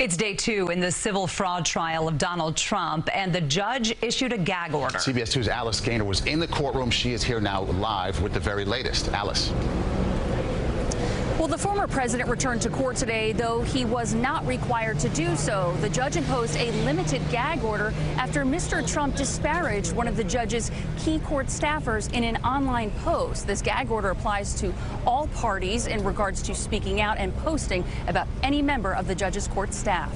It's day 2 in the civil fraud trial of Donald Trump, and the judge issued a gag order. CBS 2's Alice Gaynor was in the courtroom. She is here now live with the very latest. Alice. Well, the former president returned to court today, though he was not required to do so. The judge imposed a limited gag order after Mr. Trump disparaged one of the judge's key court staffers in an online post. This gag order applies to all parties in regards to speaking out and posting about any member of the judge's court staff.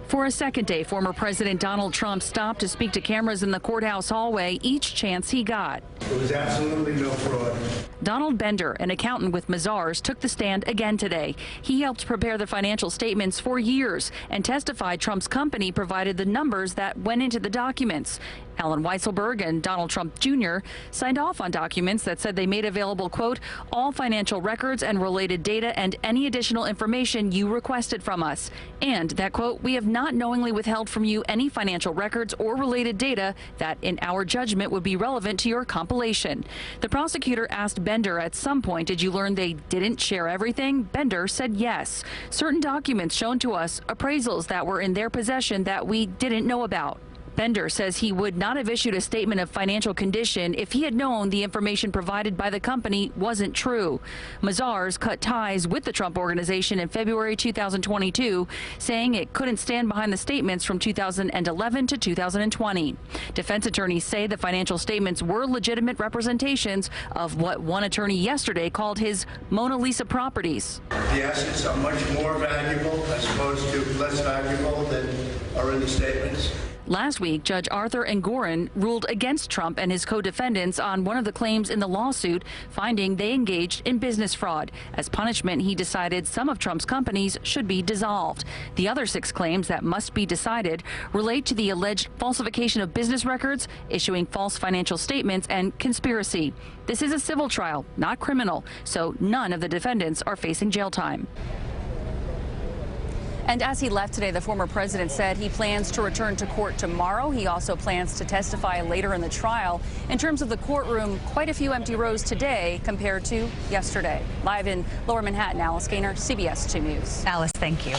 For a second day, former President Donald Trump stopped to speak to cameras in the courthouse hallway each chance he got. There was absolutely no fraud. Donald Bender, an accountant with Mazars, took the stand again today. He helped prepare the financial statements for years and testified Trump's company provided the numbers that went into the documents. Alan Weisselberg and Donald Trump Jr. signed off on documents that said they made available, quote, all financial records and related data and any additional information you requested from us. And that, quote, we have not knowingly withheld from you any financial records or related data that in our judgment would be relevant to your compilation. The prosecutor asked Bender at some point, did you learn they didn't share everything? Bender said yes. Certain documents shown to us, appraisals that were in their possession that we didn't know about. Bender says he would not have issued a statement of financial condition if he had known the information provided by the company wasn't true. Mazars cut ties with the Trump Organization in February 2022, saying it couldn't stand behind the statements from 2011 to 2020. Defense attorneys say the financial statements were legitimate representations of what one attorney yesterday called his Mona Lisa properties. The assets are much more valuable as opposed to less valuable than are in the statements. Last week, Judge Arthur Engoron ruled against Trump and his co-defendants on one of the claims in the lawsuit, finding they engaged in business fraud. As punishment, he decided some of Trump's companies should be dissolved. The other 6 claims that must be decided relate to the alleged falsification of business records, issuing false financial statements, and conspiracy. This is a civil trial, not criminal, so none of the defendants are facing jail time. And as he left today, the former president said he plans to return to court tomorrow. He also plans to testify later in the trial. In terms of the courtroom, quite a few empty rows today compared to yesterday. Live in Lower Manhattan, Alice Gaynor, CBS 2 News. Alice, thank you.